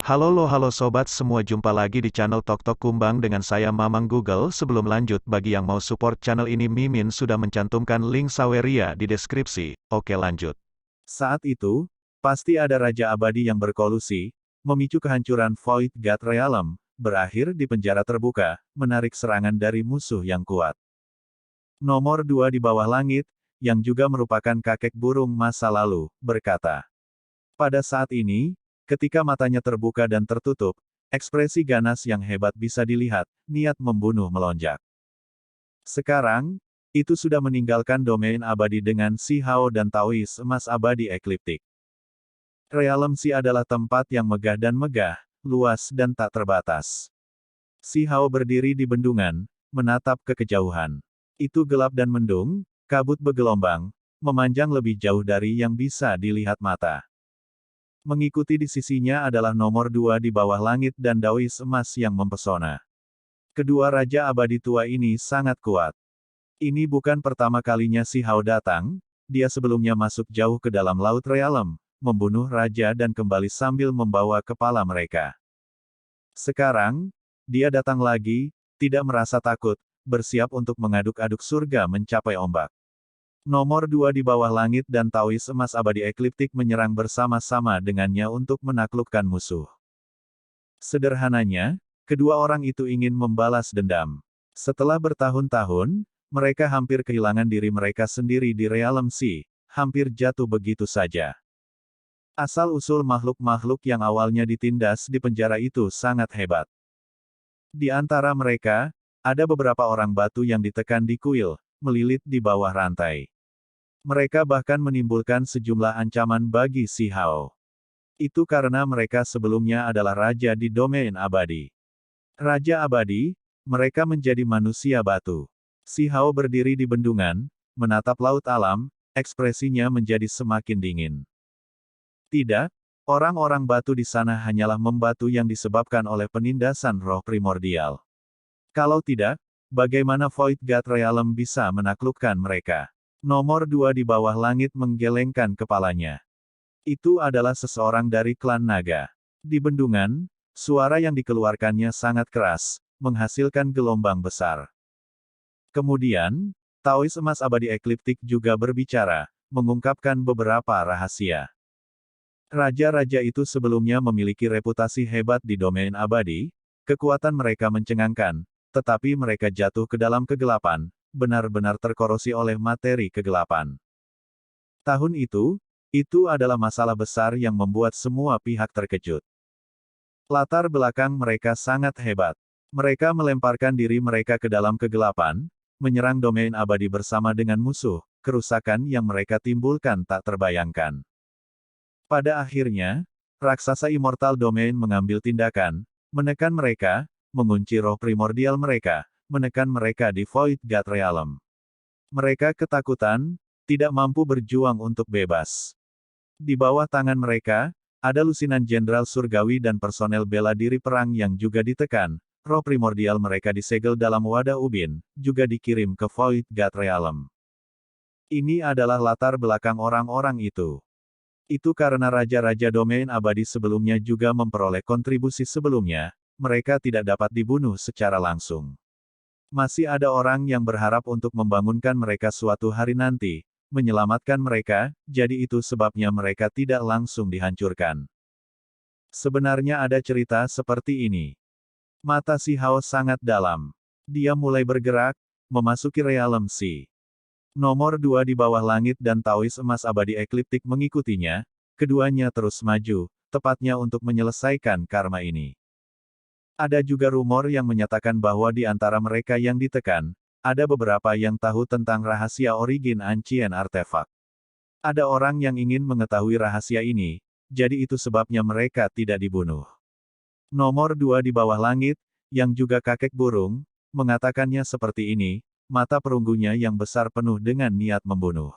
Halo sobat semua, jumpa lagi di channel Tok Tok Kumbang dengan saya Mamang Google. Sebelum lanjut, bagi yang mau support channel ini, Mimin sudah mencantumkan link Saweria di deskripsi. Oke, lanjut. Saat itu, pasti ada Raja Abadi yang berkolusi, memicu kehancuran Void God Realm, berakhir di penjara terbuka, menarik serangan dari musuh yang kuat. Nomor 2 di bawah langit, yang juga merupakan kakek burung masa lalu, berkata. Pada saat ini, ketika matanya terbuka dan tertutup, ekspresi ganas yang hebat bisa dilihat, niat membunuh melonjak. Sekarang, itu sudah meninggalkan domain abadi dengan Si Hao dan Taois emas abadi ekliptik. Realm Si adalah tempat yang megah dan megah, luas dan tak terbatas. Si Hao berdiri di bendungan, menatap ke kejauhan. Itu gelap dan mendung, kabut bergelombang, memanjang lebih jauh dari yang bisa dilihat mata. Mengikuti di sisinya adalah nomor 2 di bawah langit dan Daois emas yang mempesona. Kedua Raja Abadi tua ini sangat kuat. Ini bukan pertama kalinya Si Hao datang, dia sebelumnya masuk jauh ke dalam Laut Realm, membunuh Raja dan kembali sambil membawa kepala mereka. Sekarang, dia datang lagi, tidak merasa takut, bersiap untuk mengaduk-aduk surga mencapai ombak. Nomor 2 di bawah langit dan Taois emas abadi ekliptik menyerang bersama-sama dengannya untuk menaklukkan musuh. Sederhananya, kedua orang itu ingin membalas dendam. Setelah bertahun-tahun, mereka hampir kehilangan diri mereka sendiri di Realm Si, hampir jatuh begitu saja. Asal-usul makhluk-makhluk yang awalnya ditindas di penjara itu sangat hebat. Di antara mereka, ada beberapa orang batu yang ditekan di kuil, melilit di bawah rantai. Mereka bahkan menimbulkan sejumlah ancaman bagi Si Hao. Itu karena mereka sebelumnya adalah raja di domain abadi. Raja abadi, mereka menjadi manusia batu. Si Hao berdiri di bendungan, menatap laut alam, ekspresinya menjadi semakin dingin. Tidak, orang-orang batu di sana hanyalah membatu yang disebabkan oleh penindasan roh primordial. Kalau tidak, bagaimana Void God Realm bisa menaklukkan mereka? Nomor 2 di bawah langit menggelengkan kepalanya. Itu adalah seseorang dari klan naga. Di bendungan, suara yang dikeluarkannya sangat keras, menghasilkan gelombang besar. Kemudian, Taois emas abadi ekliptik juga berbicara, mengungkapkan beberapa rahasia. Raja-raja itu sebelumnya memiliki reputasi hebat di domain abadi, kekuatan mereka mencengangkan, tetapi mereka jatuh ke dalam kegelapan, benar-benar terkorosi oleh materi kegelapan. Tahun itu adalah masalah besar yang membuat semua pihak terkejut. Latar belakang mereka sangat hebat. Mereka melemparkan diri mereka ke dalam kegelapan, menyerang domain abadi bersama dengan musuh, kerusakan yang mereka timbulkan tak terbayangkan. Pada akhirnya, raksasa immortal domain mengambil tindakan, menekan mereka, mengunci roh primordial mereka, menekan mereka di Void God Realm. Mereka ketakutan, tidak mampu berjuang untuk bebas. Di bawah tangan mereka, ada lusinan jenderal surgawi dan personel bela diri perang yang juga ditekan, roh primordial mereka disegel dalam wadah ubin, juga dikirim ke Void God Realm. Ini adalah latar belakang orang-orang itu. Itu karena raja-raja domain abadi sebelumnya juga memperoleh kontribusi sebelumnya, mereka tidak dapat dibunuh secara langsung. Masih ada orang yang berharap untuk membangunkan mereka suatu hari nanti, menyelamatkan mereka, jadi itu sebabnya mereka tidak langsung dihancurkan. Sebenarnya ada cerita seperti ini. Mata Si Hao sangat dalam. Dia mulai bergerak, memasuki Realm Si. Nomor 2 di bawah langit dan Taois emas abadi ekliptik mengikutinya, keduanya terus maju, tepatnya untuk menyelesaikan karma ini. Ada juga rumor yang menyatakan bahwa di antara mereka yang ditekan, ada beberapa yang tahu tentang rahasia origin ancient artefak. Ada orang yang ingin mengetahui rahasia ini, jadi itu sebabnya mereka tidak dibunuh. Nomor 2 di bawah langit, yang juga kakek burung, mengatakannya seperti ini, mata perunggunya yang besar penuh dengan niat membunuh.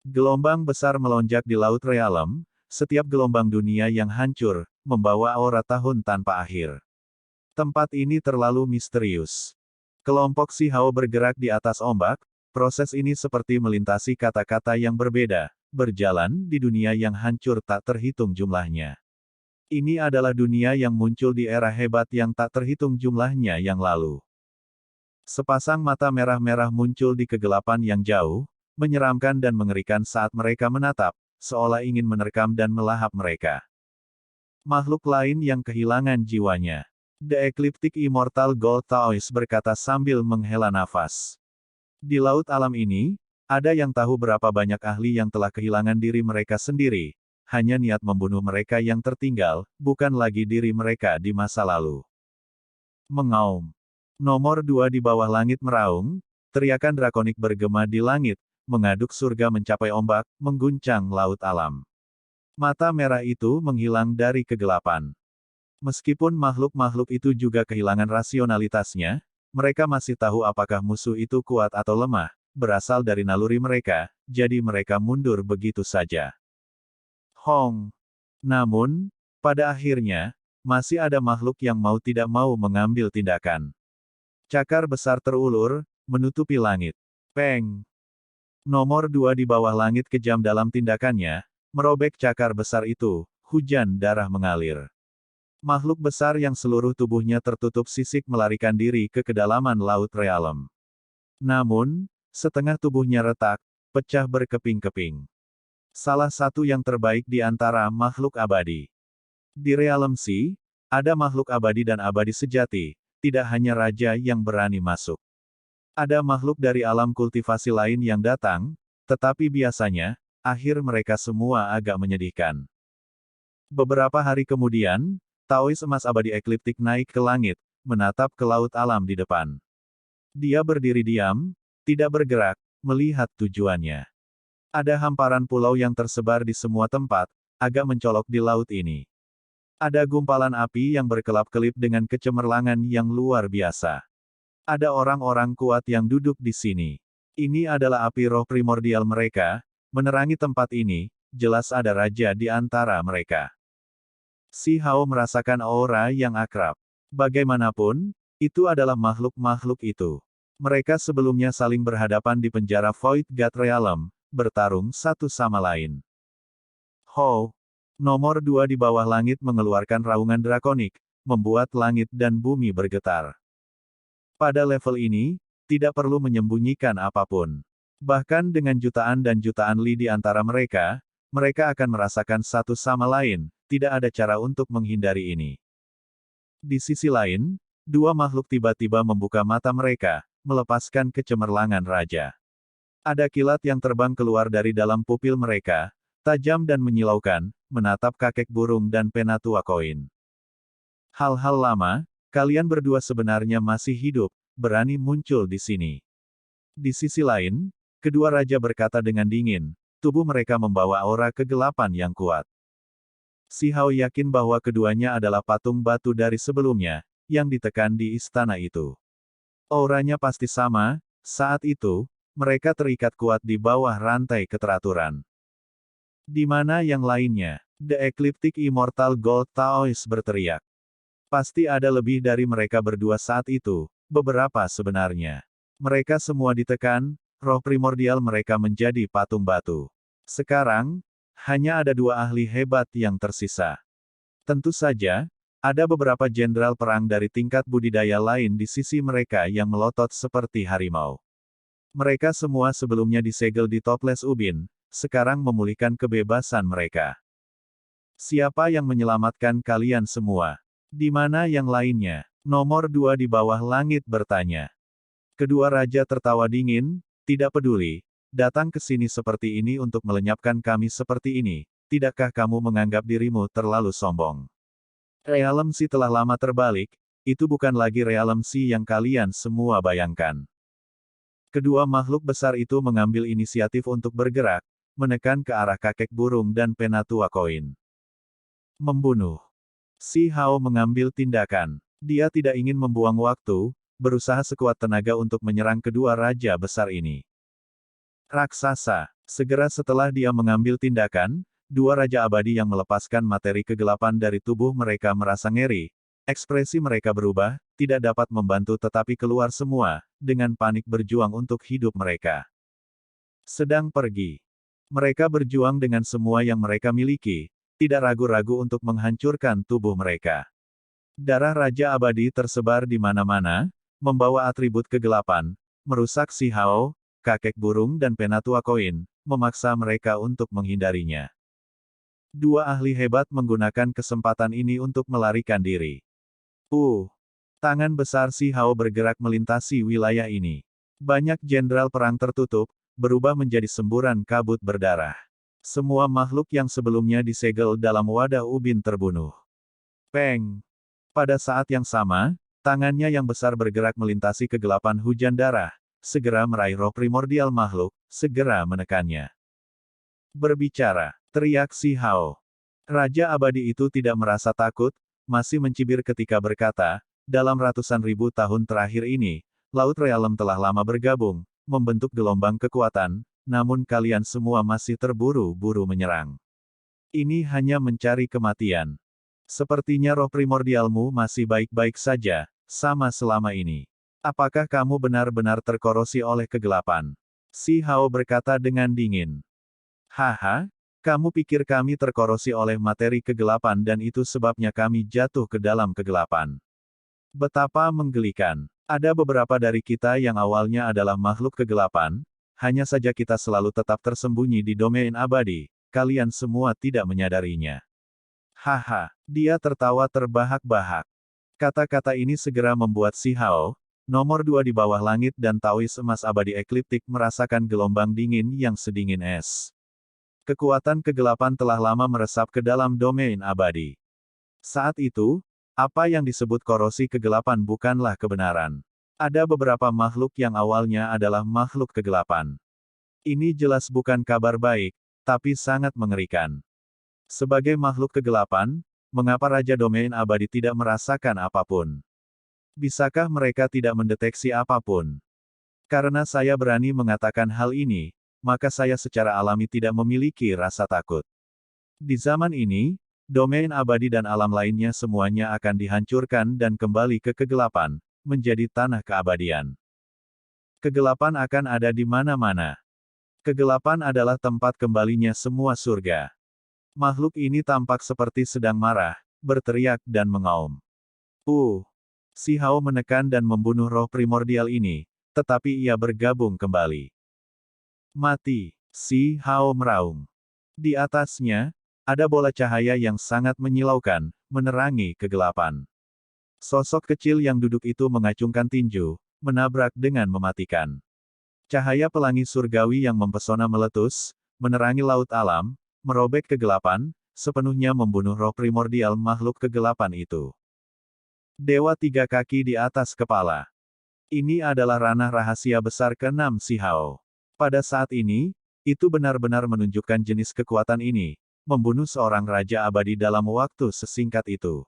Gelombang besar melonjak di Laut Realm, setiap gelombang dunia yang hancur, membawa aura tahun tanpa akhir. Tempat ini terlalu misterius. Kelompok Si Hao bergerak di atas ombak, Proses ini seperti melintasi kata-kata yang berbeda, berjalan di dunia yang hancur tak terhitung jumlahnya. Ini adalah dunia yang muncul di era hebat yang tak terhitung jumlahnya yang lalu. Sepasang mata merah-merah muncul di kegelapan yang jauh, menyeramkan dan mengerikan saat mereka menatap, seolah ingin menerkam dan melahap mereka. Makhluk lain yang kehilangan jiwanya. The Ecliptic Immortal Gold Taoist berkata sambil menghela nafas. Di laut alam ini, ada yang tahu berapa banyak ahli yang telah kehilangan diri mereka sendiri, hanya niat membunuh mereka yang tertinggal, bukan lagi diri mereka di masa lalu. Mengaum. Nomor 2 di bawah langit meraung, teriakan drakonik bergema di langit, mengaduk surga mencapai ombak, mengguncang laut alam. Mata merah itu menghilang dari kegelapan. Meskipun makhluk-makhluk itu juga kehilangan rasionalitasnya, mereka masih tahu apakah musuh itu kuat atau lemah, berasal dari naluri mereka, jadi mereka mundur begitu saja. Hong. Namun, pada akhirnya, masih ada makhluk yang mau tidak mau mengambil tindakan. Cakar besar terulur, menutupi langit. Peng. Nomor 2 di bawah langit kejam dalam tindakannya, merobek cakar besar itu, hujan darah mengalir. Makhluk besar yang seluruh tubuhnya tertutup sisik melarikan diri ke kedalaman laut realem. Namun, setengah tubuhnya retak, pecah berkeping-keping. Salah satu yang terbaik di antara makhluk abadi. Di Realm Sea, ada makhluk abadi dan abadi sejati, tidak hanya raja yang berani masuk. Ada makhluk dari alam kultivasi lain yang datang, tetapi biasanya, akhir mereka semua agak menyedihkan. Beberapa hari kemudian, Taois emas abadi ekliptik naik ke langit, menatap ke laut alam di depan. Dia berdiri diam, tidak bergerak, melihat tujuannya. Ada hamparan pulau yang tersebar di semua tempat, agak mencolok di laut ini. Ada gumpalan api yang berkelap-kelip dengan kecemerlangan yang luar biasa. Ada orang-orang kuat yang duduk di sini. Ini adalah api roh primordial mereka, menerangi tempat ini, jelas ada raja di antara mereka. Si Hao merasakan aura yang akrab. Bagaimanapun, itu adalah makhluk-makhluk itu. Mereka sebelumnya saling berhadapan di penjara Void God Realm, bertarung satu sama lain. Ho! Nomor 2 di bawah langit mengeluarkan raungan drakonik, membuat langit dan bumi bergetar. Pada level ini, tidak perlu menyembunyikan apapun. Bahkan dengan jutaan dan jutaan li di antara mereka, mereka akan merasakan satu sama lain, tidak ada cara untuk menghindari ini. Di sisi lain, dua makhluk tiba-tiba membuka mata mereka, melepaskan kecemerlangan raja. Ada kilat yang terbang keluar dari dalam pupil mereka, tajam dan menyilaukan, menatap kakek burung dan penatua koin. Hal-hal lama, kalian berdua sebenarnya masih hidup, berani muncul di sini. Di sisi lain, kedua raja berkata dengan dingin, tubuh mereka membawa aura kegelapan yang kuat. Si Hao yakin bahwa keduanya adalah patung batu dari sebelumnya, yang ditekan di istana itu. Auranya pasti sama, saat itu, mereka terikat kuat di bawah rantai keteraturan. Di mana yang lainnya? The Ecliptic Immortal Gold Taoist berteriak. Pasti ada lebih dari mereka berdua saat itu, beberapa sebenarnya. Mereka semua ditekan, roh primordial mereka menjadi patung batu. Sekarang, hanya ada dua ahli hebat yang tersisa. Tentu saja, ada beberapa jenderal perang dari tingkat budidaya lain di sisi mereka yang melotot seperti harimau. Mereka semua sebelumnya disegel di toples ubin, sekarang memulihkan kebebasan mereka. Siapa yang menyelamatkan kalian semua? Di mana yang lainnya? Nomor 2 di bawah langit bertanya. Kedua raja tertawa dingin, tidak peduli. Datang ke sini seperti ini untuk melenyapkan kami seperti ini, tidakkah kamu menganggap dirimu terlalu sombong? Realm Sea telah lama terbalik, itu bukan lagi Realm Sea yang kalian semua bayangkan. Kedua makhluk besar itu mengambil inisiatif untuk bergerak, menekan ke arah kakek burung dan penatua koin. Membunuh. Si Hao mengambil tindakan. Dia tidak ingin membuang waktu, berusaha sekuat tenaga untuk menyerang kedua raja besar ini. Raksasa. Segera setelah dia mengambil tindakan, dua raja abadi yang melepaskan materi kegelapan dari tubuh mereka merasa ngeri, Ekspresi mereka berubah, tidak dapat membantu tetapi keluar semua, dengan panik berjuang untuk hidup mereka. Sedang pergi. Mereka berjuang dengan semua yang mereka miliki, tidak ragu-ragu untuk menghancurkan tubuh mereka. Darah Raja Abadi tersebar di mana-mana, membawa atribut kegelapan, merusak Si Hao, kakek burung dan penatua koin, memaksa mereka untuk menghindarinya. Dua ahli hebat menggunakan kesempatan ini untuk melarikan diri. Tangan besar Si Hao bergerak melintasi wilayah ini. Banyak jenderal perang tertutup, berubah menjadi semburan kabut berdarah. Semua makhluk yang sebelumnya disegel dalam wadah ubin terbunuh. Peng! Pada saat yang sama, tangannya yang besar bergerak melintasi kegelapan hujan darah, segera meraih roh primordial makhluk, segera menekannya. Berbicara, teriak Si Hao. Raja Abadi itu tidak merasa takut, masih mencibir ketika berkata, dalam ratusan ribu tahun terakhir ini, Laut Realem telah lama bergabung, membentuk gelombang kekuatan, namun kalian semua masih terburu-buru menyerang. Ini hanya mencari kematian. Sepertinya roh primordialmu masih baik-baik saja, sama selama ini. Apakah kamu benar-benar terkorosi oleh kegelapan? Si Hao berkata dengan dingin. Haha, kamu pikir kami terkorosi oleh materi kegelapan dan itu sebabnya kami jatuh ke dalam kegelapan. Betapa menggelikan. Ada beberapa dari kita yang awalnya adalah makhluk kegelapan, hanya saja kita selalu tetap tersembunyi di domain abadi, kalian semua tidak menyadarinya. Haha, dia tertawa terbahak-bahak. Kata-kata ini segera membuat Si Hao, nomor 2 di bawah langit dan Taois emas abadi ekliptik merasakan gelombang dingin yang sedingin es. Kekuatan kegelapan telah lama meresap ke dalam domain abadi. Saat itu, apa yang disebut korosi kegelapan bukanlah kebenaran. Ada beberapa makhluk yang awalnya adalah makhluk kegelapan. Ini jelas bukan kabar baik, tapi sangat mengerikan. Sebagai makhluk kegelapan, mengapa Raja Domain Abadi tidak merasakan apapun? Bisakah mereka tidak mendeteksi apapun? Karena saya berani mengatakan hal ini, maka saya secara alami tidak memiliki rasa takut. Di zaman ini, domain abadi dan alam lainnya semuanya akan dihancurkan dan kembali ke kegelapan, menjadi tanah keabadian. Kegelapan akan ada di mana-mana. Kegelapan adalah tempat kembalinya semua surga. Makhluk ini tampak seperti sedang marah, berteriak dan mengaum. Si Hao menekan dan membunuh roh primordial ini, tetapi ia bergabung kembali. Mati, Si Hao meraung. Di atasnya, ada bola cahaya yang sangat menyilaukan, menerangi kegelapan. Sosok kecil yang duduk itu mengacungkan tinju, menabrak dengan mematikan. Cahaya pelangi surgawi yang mempesona meletus, menerangi laut alam, merobek kegelapan, sepenuhnya membunuh roh primordial makhluk kegelapan itu. Dewa tiga kaki di atas kepala. Ini adalah ranah rahasia besar ke-6 Si Hao. Pada saat ini, itu benar-benar menunjukkan jenis kekuatan ini, membunuh seorang Raja Abadi dalam waktu sesingkat itu.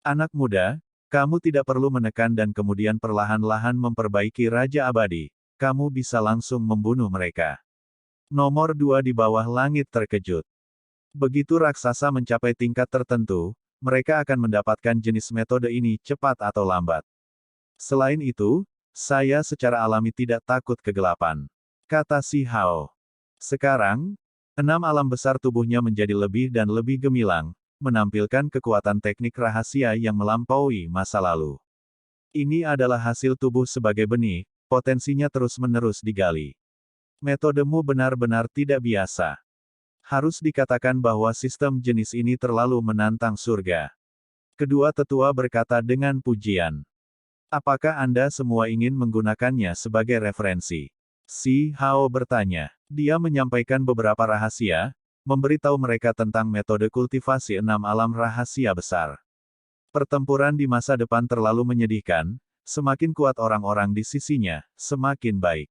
Anak muda, kamu tidak perlu menekan dan kemudian perlahan-lahan memperbaiki Raja Abadi, kamu bisa langsung membunuh mereka. Nomor 2 di bawah langit terkejut. Begitu raksasa mencapai tingkat tertentu, mereka akan mendapatkan jenis metode ini cepat atau lambat. Selain itu, saya secara alami tidak takut kegelapan. Kata Si Hao. Sekarang, 6 alam besar tubuhnya menjadi lebih dan lebih gemilang, menampilkan kekuatan teknik rahasia yang melampaui masa lalu. Ini adalah hasil tubuh sebagai benih, potensinya terus-menerus digali. Metodemu benar-benar tidak biasa. Harus dikatakan bahwa sistem jenis ini terlalu menantang surga. Kedua tetua berkata dengan pujian. Apakah Anda semua ingin menggunakannya sebagai referensi? Si Hao bertanya. Dia menyampaikan beberapa rahasia, memberitahu mereka tentang metode kultivasi 6 alam rahasia besar. Pertempuran di masa depan terlalu menyedihkan, semakin kuat orang-orang di sisinya, semakin baik.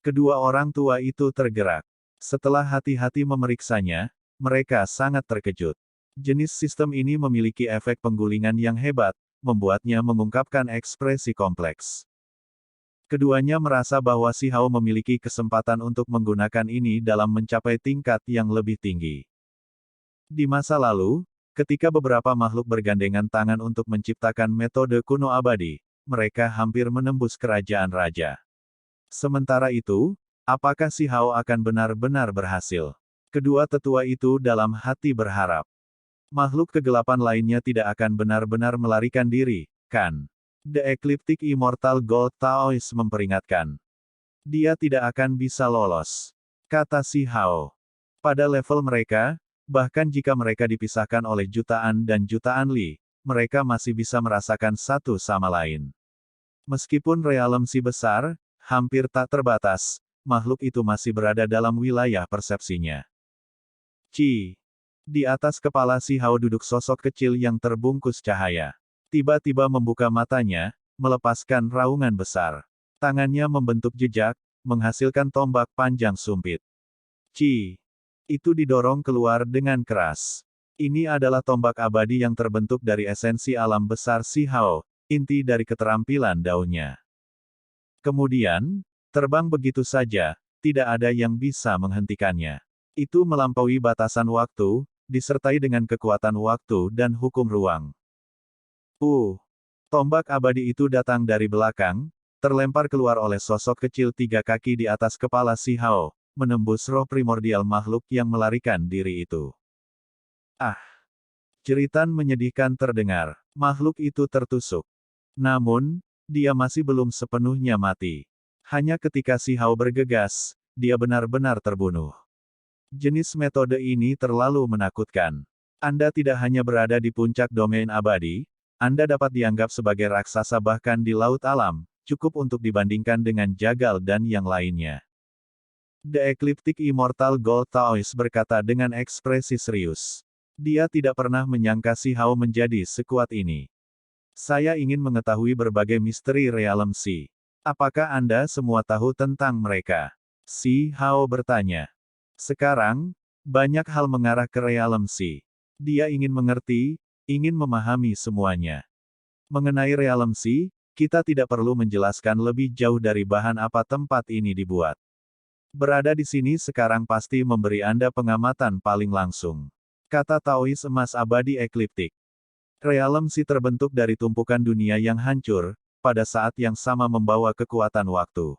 Kedua orang tua itu tergerak. Setelah hati-hati memeriksanya, mereka sangat terkejut. Jenis sistem ini memiliki efek penggulingan yang hebat, membuatnya mengungkapkan ekspresi kompleks. Keduanya merasa bahwa Si Hao memiliki kesempatan untuk menggunakan ini dalam mencapai tingkat yang lebih tinggi. Di masa lalu, Ketika beberapa makhluk bergandengan tangan untuk menciptakan metode kuno abadi, mereka hampir menembus kerajaan raja. Sementara itu, apakah Si Hao akan benar-benar berhasil? Kedua tetua itu dalam hati berharap. Makhluk kegelapan lainnya tidak akan benar-benar melarikan diri, kan? The Ecliptic Immortal Gold Taoist memperingatkan. Dia tidak akan bisa lolos, kata Si Hao. Pada level mereka, bahkan jika mereka dipisahkan oleh jutaan dan jutaan li, mereka masih bisa merasakan satu sama lain. Meskipun realem si besar, hampir tak terbatas, makhluk itu masih berada dalam wilayah persepsinya. Di atas kepala Si Hao duduk sosok kecil yang terbungkus cahaya. Tiba-tiba membuka matanya, melepaskan raungan besar. Tangannya membentuk jejak, menghasilkan tombak panjang sumpit. Itu didorong keluar dengan keras. Ini adalah tombak abadi yang terbentuk dari esensi alam besar Si Hao, inti dari keterampilan daunnya. Kemudian, terbang begitu saja, tidak ada yang bisa menghentikannya. Itu melampaui batasan waktu, disertai dengan kekuatan waktu dan hukum ruang. Tombak abadi itu datang dari belakang, terlempar keluar oleh sosok kecil 3 kaki di atas kepala Si Hao, menembus roh primordial makhluk yang melarikan diri itu. Jeritan menyedihkan terdengar. Makhluk itu tertusuk. Namun, dia masih belum sepenuhnya mati. Hanya ketika Si Hao bergegas, dia benar-benar terbunuh. Jenis metode ini terlalu menakutkan. Anda tidak hanya berada di puncak domain abadi, Anda dapat dianggap sebagai raksasa bahkan di laut alam, cukup untuk dibandingkan dengan Jagal dan yang lainnya. The Ecliptic Immortal Gold Taoist berkata dengan ekspresi serius. Dia tidak pernah menyangka Si Hao menjadi sekuat ini. Saya ingin mengetahui berbagai misteri realem Si. Apakah Anda semua tahu tentang mereka? Si Hao bertanya. Sekarang, banyak hal mengarah ke realem Si. Dia ingin mengerti, ingin memahami semuanya. Mengenai realem Si, kita tidak perlu menjelaskan lebih jauh dari bahan apa tempat ini dibuat. Berada di sini sekarang pasti memberi Anda pengamatan paling langsung. Kata Taois emas abadi ekliptik. Realem Si terbentuk dari tumpukan dunia yang hancur, pada saat yang sama membawa kekuatan waktu.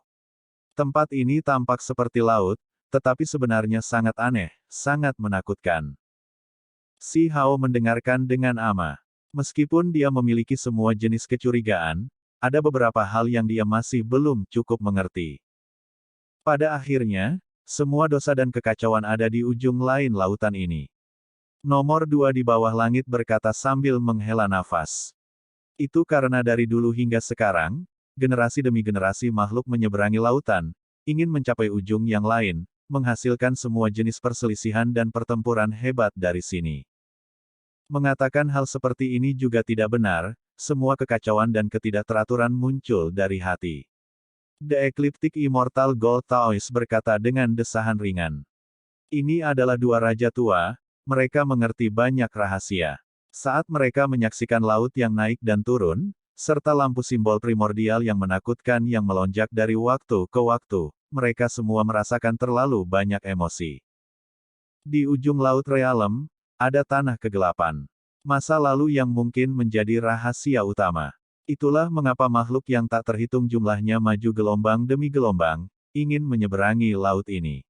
Tempat ini tampak seperti laut, tetapi sebenarnya sangat aneh, sangat menakutkan. Si Hao mendengarkan dengan ama. Meskipun dia memiliki semua jenis kecurigaan, ada beberapa hal yang dia masih belum cukup mengerti. Pada akhirnya, semua dosa dan kekacauan ada di ujung lain lautan ini. Nomor 2 di bawah langit berkata sambil menghela nafas. Itu karena dari dulu hingga sekarang, generasi demi generasi makhluk menyeberangi lautan, ingin mencapai ujung yang lain, menghasilkan semua jenis perselisihan dan pertempuran hebat dari sini. Mengatakan hal seperti ini juga tidak benar, semua kekacauan dan ketidakteraturan muncul dari hati. The Ecliptic Immortal Gold Taoist berkata dengan desahan ringan. Ini adalah dua raja tua, mereka mengerti banyak rahasia. Saat mereka menyaksikan laut yang naik dan turun, serta lampu simbol primordial yang menakutkan yang melonjak dari waktu ke waktu, mereka semua merasakan terlalu banyak emosi. Di ujung laut realem, ada tanah kegelapan. Masa lalu yang mungkin menjadi rahasia utama. Itulah mengapa makhluk yang tak terhitung jumlahnya maju gelombang demi gelombang, ingin menyeberangi laut ini.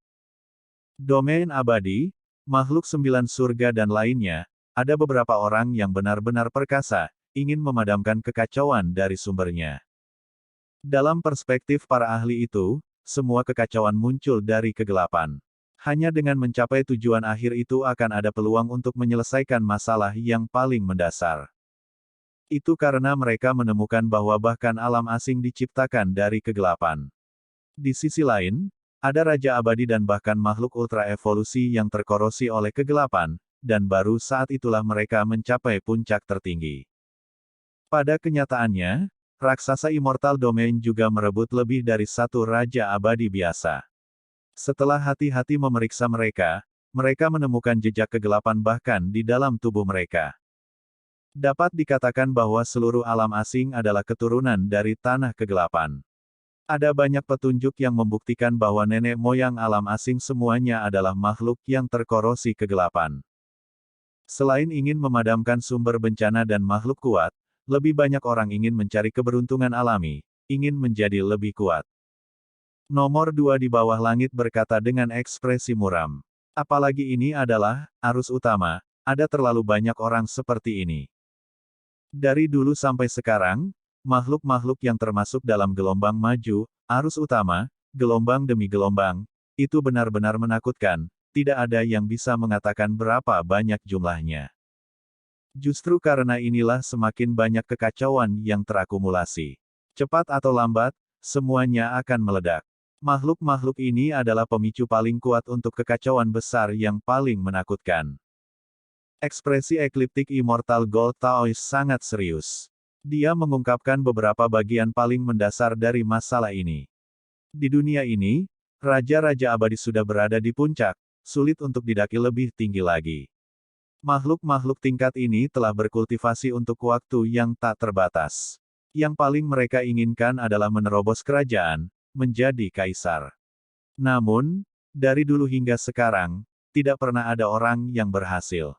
Domain abadi, makhluk 9 surga dan lainnya, ada beberapa orang yang benar-benar perkasa, ingin memadamkan kekacauan dari sumbernya. Dalam perspektif para ahli itu, semua kekacauan muncul dari kegelapan. Hanya dengan mencapai tujuan akhir itu akan ada peluang untuk menyelesaikan masalah yang paling mendasar. Itu karena mereka menemukan bahwa bahkan alam asing diciptakan dari kegelapan. Di sisi lain, ada raja abadi dan bahkan makhluk ultra evolusi yang terkorosi oleh kegelapan, dan baru saat itulah mereka mencapai puncak tertinggi. Pada kenyataannya, raksasa Immortal Domain juga merebut lebih dari satu raja abadi biasa. Setelah hati-hati memeriksa mereka, mereka menemukan jejak kegelapan bahkan di dalam tubuh mereka. Dapat dikatakan bahwa seluruh alam asing adalah keturunan dari tanah kegelapan. Ada banyak petunjuk yang membuktikan bahwa nenek moyang alam asing semuanya adalah makhluk yang terkorosi kegelapan. Selain ingin memadamkan sumber bencana dan makhluk kuat, lebih banyak orang ingin mencari keberuntungan alami, ingin menjadi lebih kuat. Nomor 2 di bawah langit berkata dengan ekspresi muram. Apalagi ini adalah arus utama, ada terlalu banyak orang seperti ini. Dari dulu sampai sekarang, makhluk-makhluk yang termasuk dalam gelombang maju, arus utama, gelombang demi gelombang, itu benar-benar menakutkan, tidak ada yang bisa mengatakan berapa banyak jumlahnya. Justru karena inilah semakin banyak kekacauan yang terakumulasi. Cepat atau lambat, semuanya akan meledak. Makhluk-makhluk ini adalah pemicu paling kuat untuk kekacauan besar yang paling menakutkan. Ekspresi ekliptik Immortal Gold Taoist sangat serius. Dia mengungkapkan beberapa bagian paling mendasar dari masalah ini. Di dunia ini, raja-raja abadi sudah berada di puncak, sulit untuk didaki lebih tinggi lagi. Makhluk-makhluk tingkat ini telah berkultivasi untuk waktu yang tak terbatas. Yang paling mereka inginkan adalah menerobos kerajaan, menjadi kaisar. Namun, dari dulu hingga sekarang, tidak pernah ada orang yang berhasil.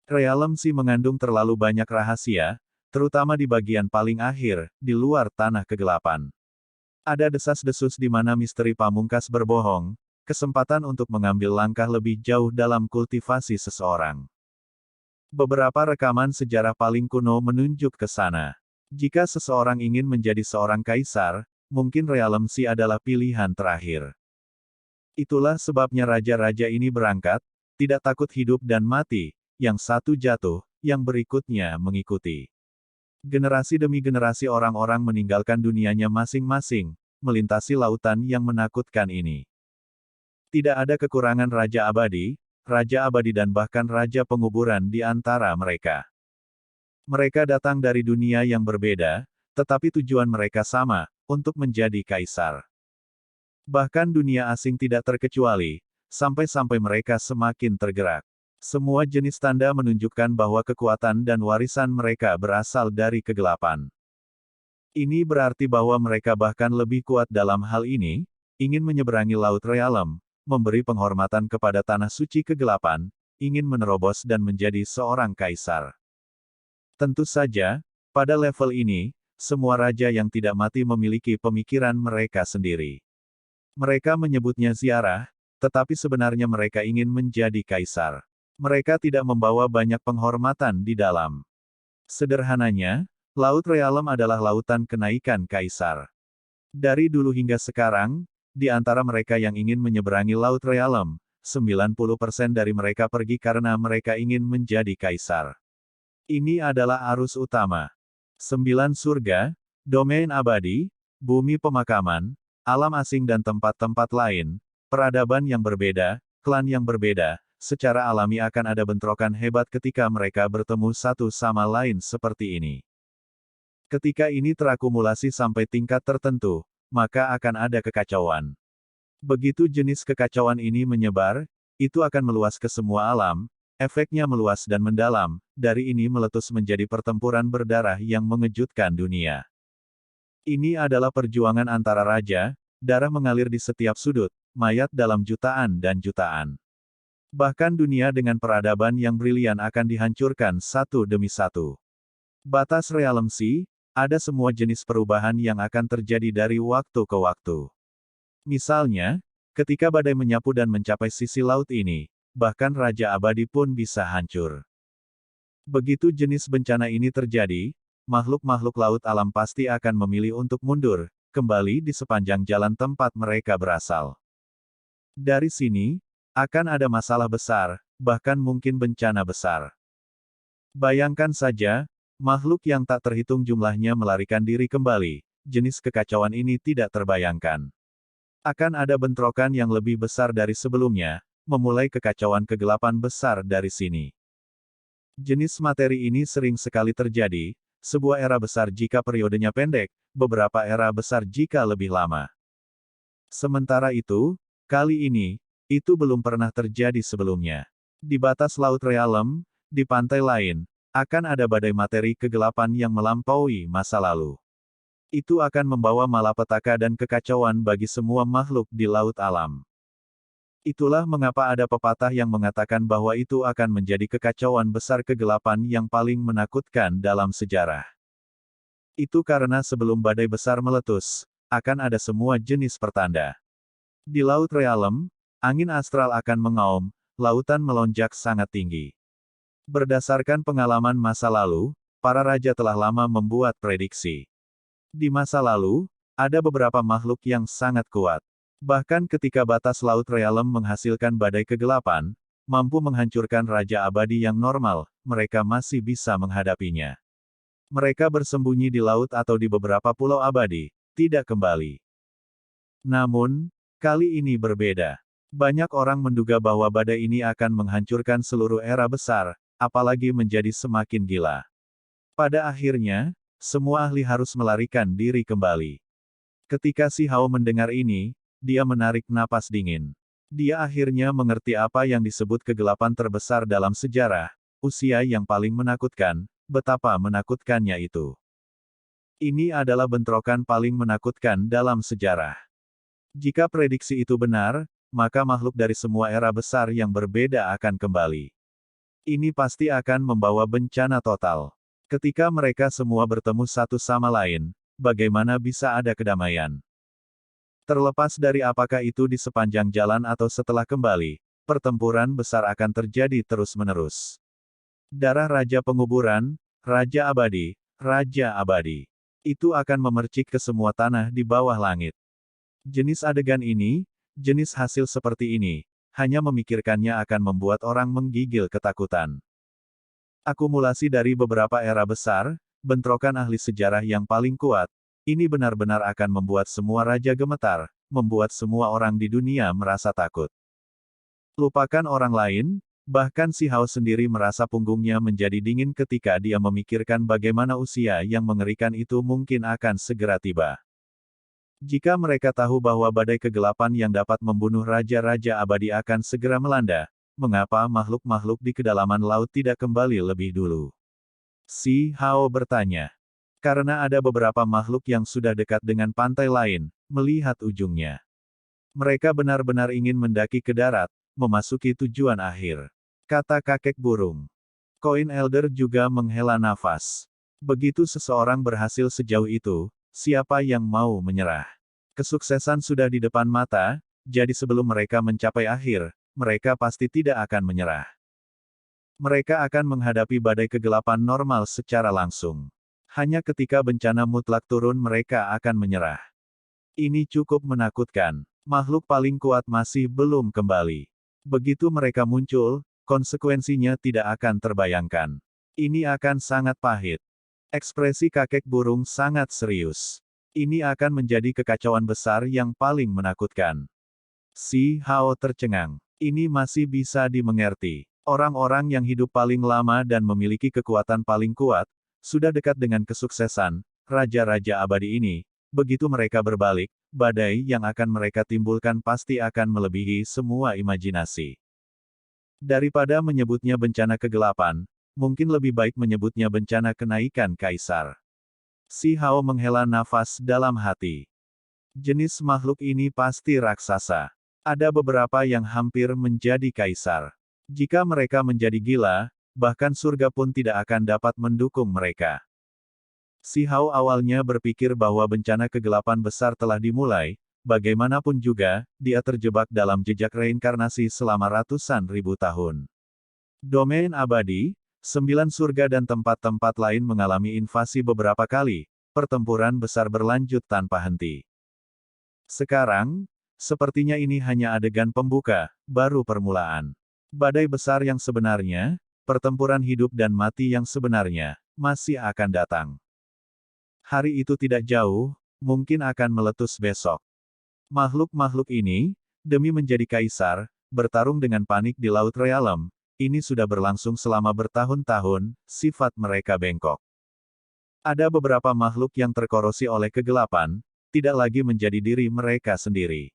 Realm Sea mengandung terlalu banyak rahasia, terutama di bagian paling akhir, di luar tanah kegelapan. Ada desas-desus di mana misteri pamungkas berbohong, kesempatan untuk mengambil langkah lebih jauh dalam kultivasi seseorang. Beberapa rekaman sejarah paling kuno menunjuk ke sana. Jika seseorang ingin menjadi seorang kaisar, mungkin Realm Sea adalah pilihan terakhir. Itulah sebabnya raja-raja ini berangkat, tidak takut hidup dan mati, yang satu jatuh, yang berikutnya mengikuti. Generasi demi generasi orang-orang meninggalkan dunianya masing-masing, melintasi lautan yang menakutkan ini. Tidak ada kekurangan raja abadi dan bahkan raja penguburan di antara mereka. Mereka datang dari dunia yang berbeda, tetapi tujuan mereka sama, untuk menjadi kaisar. Bahkan dunia asing tidak terkecuali, sampai-sampai mereka semakin tergerak. Semua jenis tanda menunjukkan bahwa kekuatan dan warisan mereka berasal dari kegelapan. Ini berarti bahwa mereka bahkan lebih kuat dalam hal ini, ingin menyeberangi Laut Realm, memberi penghormatan kepada tanah suci kegelapan, ingin menerobos dan menjadi seorang kaisar. Tentu saja, pada level ini, semua raja yang tidak mati memiliki pemikiran mereka sendiri. Mereka menyebutnya ziarah, tetapi sebenarnya mereka ingin menjadi kaisar. Mereka tidak membawa banyak penghormatan di dalam. Sederhananya, Laut Realm adalah lautan kenaikan kaisar. Dari dulu hingga sekarang, di antara mereka yang ingin menyeberangi Laut Realm, 90% dari mereka pergi karena mereka ingin menjadi kaisar. Ini adalah arus utama. 9 surga, domain abadi, bumi pemakaman, alam asing dan tempat-tempat lain, peradaban yang berbeda, klan yang berbeda, secara alami akan ada bentrokan hebat ketika mereka bertemu satu sama lain seperti ini. Ketika ini terakumulasi sampai tingkat tertentu, maka akan ada kekacauan. Begitu jenis kekacauan ini menyebar, itu akan meluas ke semua alam, efeknya meluas dan mendalam, dari ini meletus menjadi pertempuran berdarah yang mengejutkan dunia. Ini adalah perjuangan antara raja, darah mengalir di setiap sudut, mayat dalam jutaan dan jutaan. Bahkan dunia dengan peradaban yang brilian akan dihancurkan satu demi satu. Batas Realm Sea, ada semua jenis perubahan yang akan terjadi dari waktu ke waktu. Misalnya, ketika badai menyapu dan mencapai sisi laut ini, bahkan Raja Abadi pun bisa hancur. Begitu jenis bencana ini terjadi, makhluk-makhluk laut alam pasti akan memilih untuk mundur, kembali di sepanjang jalan tempat mereka berasal. Dari sini, akan ada masalah besar, bahkan mungkin bencana besar. Bayangkan saja, makhluk yang tak terhitung jumlahnya melarikan diri kembali, jenis kekacauan ini tidak terbayangkan. Akan ada bentrokan yang lebih besar dari sebelumnya, memulai kekacauan kegelapan besar dari sini. Jenis materi ini sering sekali terjadi, sebuah era besar jika periodenya pendek, beberapa era besar jika lebih lama. Sementara itu, kali ini, itu belum pernah terjadi sebelumnya. Di batas Laut Realm, di pantai lain, akan ada badai materi kegelapan yang melampaui masa lalu. Itu akan membawa malapetaka dan kekacauan bagi semua makhluk di laut alam. Itulah mengapa ada pepatah yang mengatakan bahwa itu akan menjadi kekacauan besar kegelapan yang paling menakutkan dalam sejarah. Itu karena sebelum badai besar meletus, akan ada semua jenis pertanda. Di Laut Realem, angin astral akan mengaum, lautan melonjak sangat tinggi. Berdasarkan pengalaman masa lalu, para raja telah lama membuat prediksi. Di masa lalu, ada beberapa makhluk yang sangat kuat. Bahkan ketika batas Laut Realem menghasilkan badai kegelapan, mampu menghancurkan Raja Abadi yang normal, mereka masih bisa menghadapinya. Mereka bersembunyi di laut atau di beberapa pulau abadi, tidak kembali. Namun, kali ini berbeda. Banyak orang menduga bahwa badai ini akan menghancurkan seluruh era besar, apalagi menjadi semakin gila. Pada akhirnya, semua ahli harus melarikan diri kembali. Ketika Si Hao mendengar ini, dia menarik napas dingin. Dia akhirnya mengerti apa yang disebut kegelapan terbesar dalam sejarah, usia yang paling menakutkan, betapa menakutkannya itu. Ini adalah bentrokan paling menakutkan dalam sejarah. Jika prediksi itu benar, maka makhluk dari semua era besar yang berbeda akan kembali. Ini pasti akan membawa bencana total. Ketika mereka semua bertemu satu sama lain, bagaimana bisa ada kedamaian? Terlepas dari apakah itu di sepanjang jalan atau setelah kembali, pertempuran besar akan terjadi terus-menerus. Darah Raja Penguburan, Raja Abadi, Raja Abadi. Itu akan memercik ke semua tanah di bawah langit. Jenis adegan ini, jenis hasil seperti ini, hanya memikirkannya akan membuat orang menggigil ketakutan. Akumulasi dari beberapa era besar, bentrokan ahli sejarah yang paling kuat, ini benar-benar akan membuat semua raja gemetar, membuat semua orang di dunia merasa takut. Lupakan orang lain, bahkan Si Hao sendiri merasa punggungnya menjadi dingin ketika dia memikirkan bagaimana usia yang mengerikan itu mungkin akan segera tiba. Jika mereka tahu bahwa badai kegelapan yang dapat membunuh raja-raja abadi akan segera melanda, mengapa makhluk-makhluk di kedalaman laut tidak kembali lebih dulu? Si Hao bertanya. Karena ada beberapa makhluk yang sudah dekat dengan pantai lain, melihat ujungnya. Mereka benar-benar ingin mendaki ke darat, memasuki tujuan akhir. Kata kakek burung. Koin Elder juga menghela nafas. Begitu seseorang berhasil sejauh itu, siapa yang mau menyerah? Kesuksesan sudah di depan mata, jadi sebelum mereka mencapai akhir, mereka pasti tidak akan menyerah. Mereka akan menghadapi badai kegelapan normal secara langsung. Hanya ketika bencana mutlak turun mereka akan menyerah. Ini cukup menakutkan. Makhluk paling kuat masih belum kembali. Begitu mereka muncul, konsekuensinya tidak akan terbayangkan. Ini akan sangat pahit. Ekspresi kakek burung sangat serius. Ini akan menjadi kekacauan besar yang paling menakutkan. Si Hao tercengang. Ini masih bisa dimengerti. Orang-orang yang hidup paling lama dan memiliki kekuatan paling kuat, sudah dekat dengan kesuksesan, raja-raja abadi ini, begitu mereka berbalik, badai yang akan mereka timbulkan pasti akan melebihi semua imajinasi. Daripada menyebutnya bencana kegelapan, mungkin lebih baik menyebutnya bencana kenaikan kaisar. Si Hao menghela nafas dalam hati. Jenis makhluk ini pasti raksasa. Ada beberapa yang hampir menjadi kaisar. Jika mereka menjadi gila, bahkan surga pun tidak akan dapat mendukung mereka. Si Hao awalnya berpikir bahwa bencana kegelapan besar telah dimulai, bagaimanapun juga, dia terjebak dalam jejak reinkarnasi selama ratusan ribu tahun. Domain abadi, 9 surga dan tempat-tempat lain mengalami invasi beberapa kali, pertempuran besar berlanjut tanpa henti. Sekarang, sepertinya ini hanya adegan pembuka, baru permulaan. Badai besar yang sebenarnya, pertempuran hidup dan mati yang sebenarnya, masih akan datang. Hari itu tidak jauh, mungkin akan meletus besok. Makhluk-makhluk ini, demi menjadi kaisar, bertarung dengan panik di Laut Realem, ini sudah berlangsung selama bertahun-tahun, sifat mereka bengkok. Ada beberapa makhluk yang terkorosi oleh kegelapan, tidak lagi menjadi diri mereka sendiri.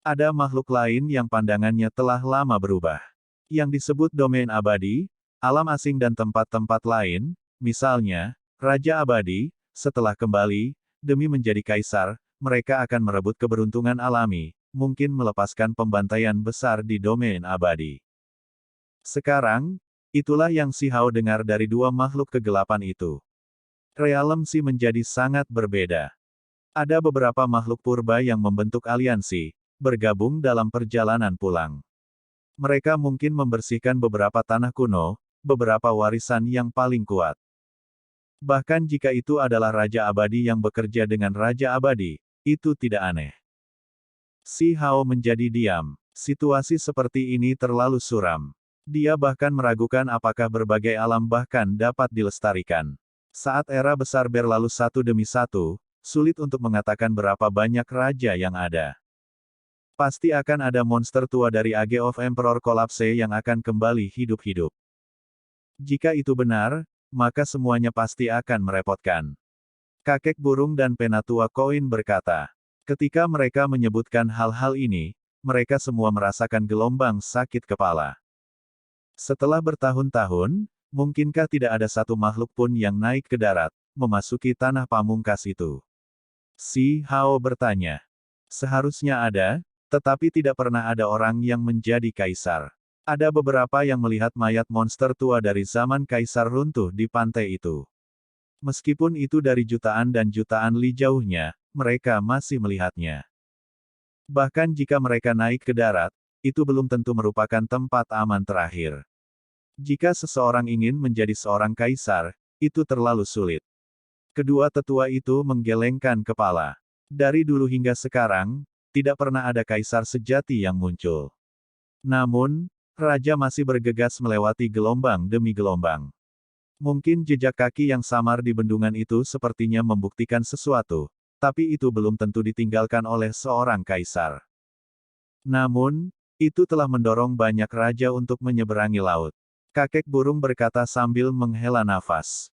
Ada makhluk lain yang pandangannya telah lama berubah. Yang disebut domain abadi, alam asing dan tempat-tempat lain, misalnya, Raja Abadi, setelah kembali, demi menjadi kaisar, mereka akan merebut keberuntungan alami, mungkin melepaskan pembantaian besar di domain abadi. Sekarang, itulah yang Si Hao dengar dari dua makhluk kegelapan itu. Realm Si menjadi sangat berbeda. Ada beberapa makhluk purba yang membentuk aliansi, bergabung dalam perjalanan pulang. Mereka mungkin membersihkan beberapa tanah kuno, beberapa warisan yang paling kuat. Bahkan jika itu adalah Raja Abadi yang bekerja dengan Raja Abadi, itu tidak aneh. Si Hao menjadi diam. Situasi seperti ini terlalu suram. Dia bahkan meragukan apakah berbagai alam bahkan dapat dilestarikan. Saat era besar berlalu satu demi satu, sulit untuk mengatakan berapa banyak raja yang ada. Pasti akan ada monster tua dari Age of Emperor Collapse yang akan kembali hidup-hidup. Jika itu benar, maka semuanya pasti akan merepotkan. Kakek burung dan penatua koin berkata. Ketika mereka menyebutkan hal-hal ini, mereka semua merasakan gelombang sakit kepala. Setelah bertahun-tahun, mungkinkah tidak ada satu makhluk pun yang naik ke darat, memasuki tanah pamungkas itu? Si Hao bertanya. Seharusnya ada, tetapi tidak pernah ada orang yang menjadi kaisar. Ada beberapa yang melihat mayat monster tua dari zaman kaisar runtuh di pantai itu. Meskipun itu dari jutaan dan jutaan li jauhnya, mereka masih melihatnya. Bahkan jika mereka naik ke darat, itu belum tentu merupakan tempat aman terakhir. Jika seseorang ingin menjadi seorang kaisar, itu terlalu sulit. Kedua tetua itu menggelengkan kepala. Dari dulu hingga sekarang, tidak pernah ada kaisar sejati yang muncul. Namun, raja masih bergegas melewati gelombang demi gelombang. Mungkin jejak kaki yang samar di bendungan itu sepertinya membuktikan sesuatu, tapi itu belum tentu ditinggalkan oleh seorang kaisar. Namun, itu telah mendorong banyak raja untuk menyeberangi laut. Kakek burung berkata sambil menghela nafas.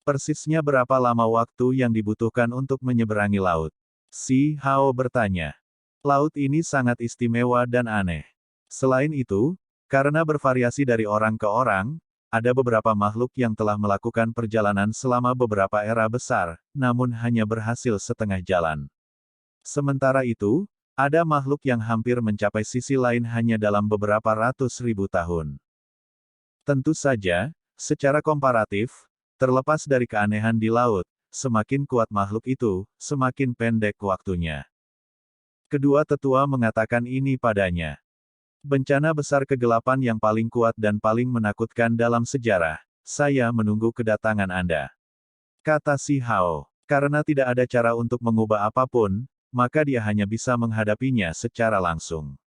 Persisnya berapa lama waktu yang dibutuhkan untuk menyeberangi laut? Si Hao bertanya. Laut ini sangat istimewa dan aneh. Selain itu, karena bervariasi dari orang ke orang, ada beberapa makhluk yang telah melakukan perjalanan selama beberapa era besar, namun hanya berhasil setengah jalan. Sementara itu, ada makhluk yang hampir mencapai sisi lain hanya dalam beberapa ratus ribu tahun. Tentu saja, secara komparatif, terlepas dari keanehan di laut, semakin kuat makhluk itu, semakin pendek waktunya. Kedua tetua mengatakan ini padanya. Bencana besar kegelapan yang paling kuat dan paling menakutkan dalam sejarah. Saya menunggu kedatangan Anda. Kata Si Hao. Karena tidak ada cara untuk mengubah apapun, maka dia hanya bisa menghadapinya secara langsung.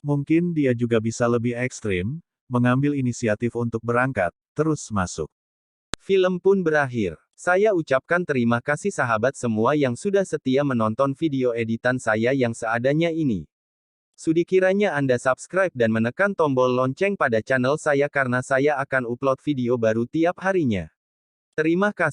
Mungkin dia juga bisa lebih ekstrim, mengambil inisiatif untuk berangkat, terus masuk. Film pun berakhir. Saya ucapkan terima kasih sahabat semua yang sudah setia menonton video editan saya yang seadanya ini. Sudi kiranya Anda subscribe dan menekan tombol lonceng pada channel saya karena saya akan upload video baru tiap harinya. Terima kasih.